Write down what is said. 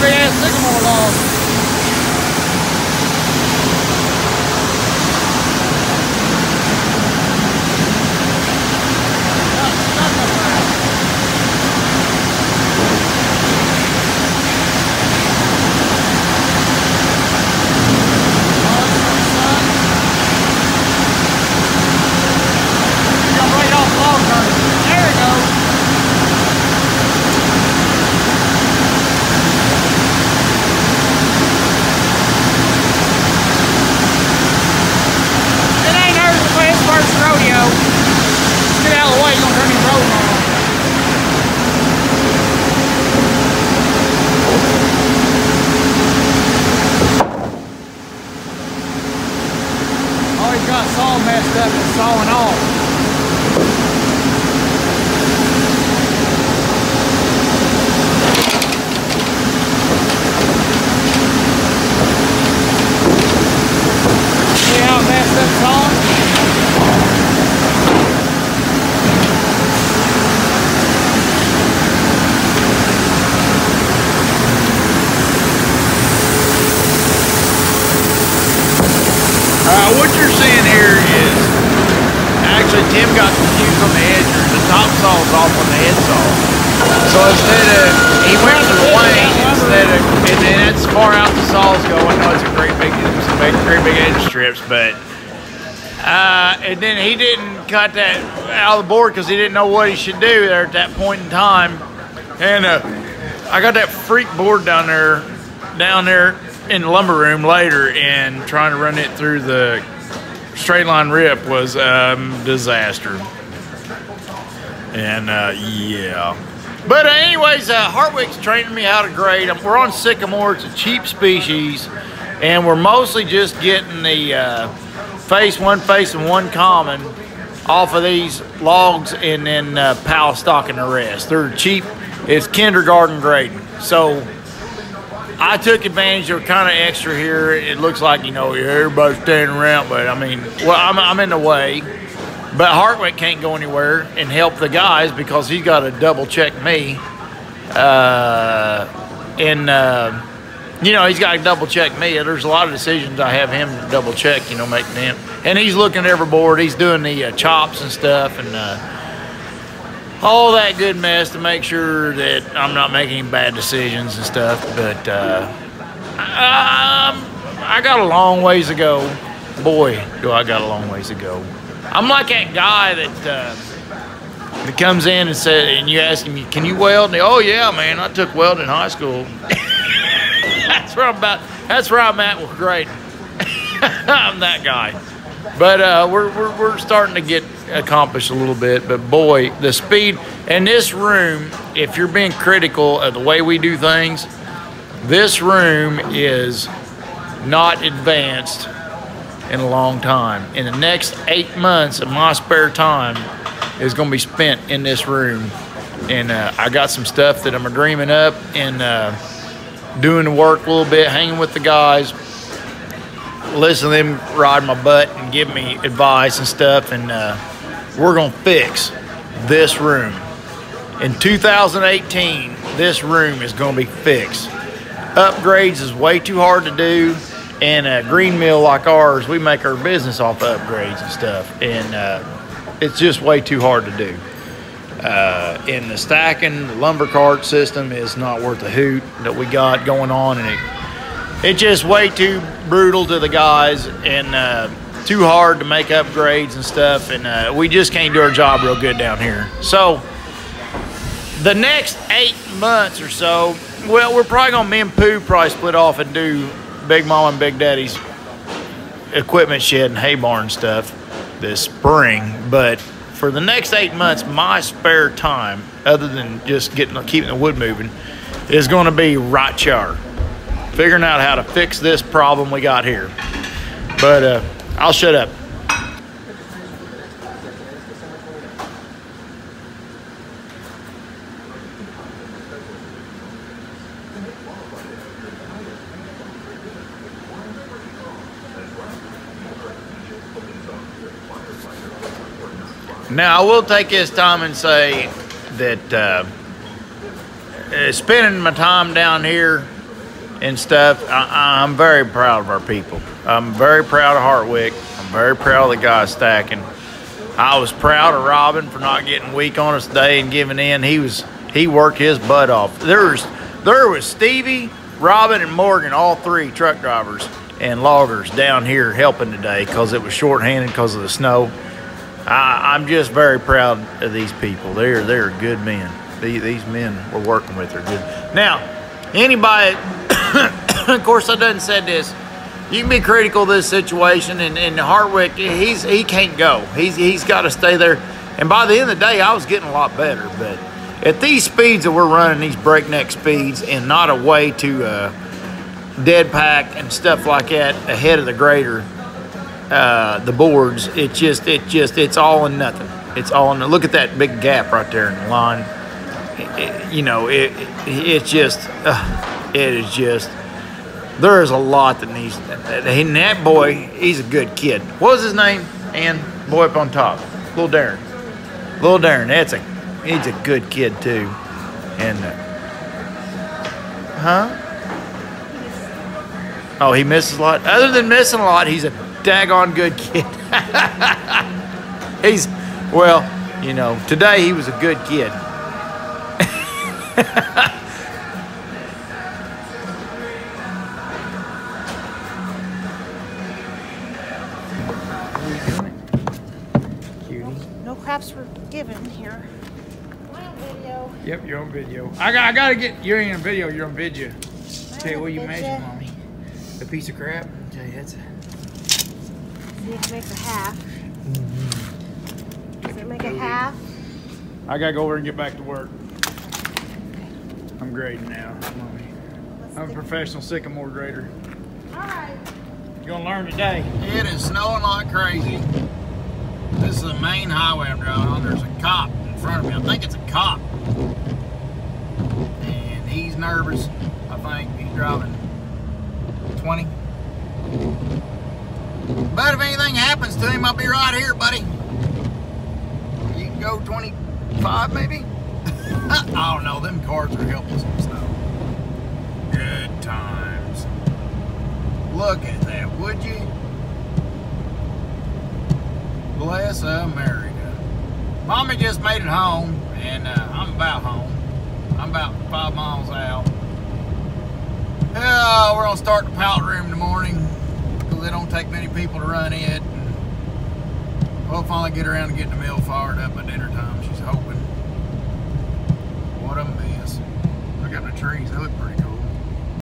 big ass sycamore log. Saw messed up and sawing off. See how messed up sawing? What you're seeing here is actually Tim got confused on the edge. The top saw's off on the head saw. So instead of, he went to the lane instead of, and then that's far out the saws go. I know it's a great big edge strips, but, and then he didn't cut that out of the board because he didn't know what he should do there at that point in time. And I got that freak board down there in the lumber room later, and trying to run it through the straight line rip was disaster. And yeah, but anyways, Hartwick's training me how to grade. We're on sycamore. It's a cheap species, and we're mostly just getting the one face and one common off of these logs, and then pal stocking the rest. They're cheap. It's kindergarten grading. So I took advantage of kind of extra here. It looks like, you know, everybody's standing around, but I mean, well, I'm in the way. But Hartwick can't go anywhere and help the guys because he's got to double check me. You know, he's got to double check me. There's a lot of decisions I have him double check, you know, making him. And he's looking at every board. He's doing the chops and stuff, and all that good mess to make sure that I'm not making any bad decisions and stuff. But I got a long ways to go. Boy, do I got a long ways to go. I'm like that guy that comes in and said, and you ask him, can you weld? And oh yeah, man, I took welding in high school. That's where I'm at with grading. I'm that guy. But we're starting to get accomplished a little bit. But boy, the speed in this room, if you're being critical of the way we do things, this room is not advanced in a long time. In the next 8 months of my spare time is going to be spent in this room. And I got some stuff that I'm dreaming up and doing the work a little bit, hanging with the guys, listening to them ride my butt and give me advice and stuff. And we're going to fix this room. In 2018, this room is going to be fixed. Upgrades is way too hard to do. And a green mill like ours, we make our business off of upgrades and stuff. And it's just way too hard to do. And the stacking, the lumber cart system is not worth a hoot that we got going on. And it's just way too brutal to the guys and too hard to make upgrades and stuff. And we just can't do our job real good down here. So the next 8 months or so, well, we're probably going to, me and Pooh probably split off and do Big Mama and Big Daddy's equipment shed and hay barn stuff this spring. But for the next 8 months, my spare time, other than just keeping the wood moving, is going to be right here, figuring out how to fix this problem we got here. But I'll shut up. Now, I will take this time and say that spending my time down here and stuff. I'm very proud of our people. I'm very proud of Hartwick. I'm very proud of the guys stacking. I was proud of Robin for not getting weak on us today and giving in. He worked his butt off. There was Stevie, Robin, and Morgan, all three truck drivers and loggers down here helping today because it was shorthanded because of the snow. I'm just very proud of these people. They're good men. These men we're working with are good. Now, anybody, of course, I done said this. You can be critical of this situation, and Hartwick, he can't go. He's got to stay there. And by the end of the day, I was getting a lot better. But at these speeds that we're running, these breakneck speeds, and not a way to dead pack and stuff like that ahead of the grader, the boards, it's all in nothing. It's all in. Look at that big gap right there in the line. It is just. There is a lot that needs. And that boy, he's a good kid. What was his name? And boy up on top, Little Darren. Little Darren. He's a good kid too. And oh, he misses a lot. Other than missing a lot, he's a daggone good kid. Today he was a good kid. No craps were given here. Am I on video? Yep, you're on video. I gotta get, you ain't on video, you're on video. Tell you what you measure, mommy. A piece of crap. Tell you that's See if it makes a half. Does it make a half? I gotta go over and get back to work. I'm grading now, mommy. I'm a professional sycamore grader. Alright. You're gonna learn today. It is snowing like crazy. This is the main highway I'm driving on. There's a cop in front of me. I think it's a cop. And he's nervous. I think he's driving 20. But if anything happens to him, I'll be right here, buddy. You can go 25 maybe? I don't know. Them cars are helpless in the snow. Good times. Look at that, would you? Bless America. Mommy just made it home, and I'm about home. I'm about 5 miles out. We're gonna start the pallet room in the morning because it don't take many people to run it. And we'll finally get around to getting the mill fired up by dinner time. She's hoping. What a mess. Look at the trees. They look pretty cool.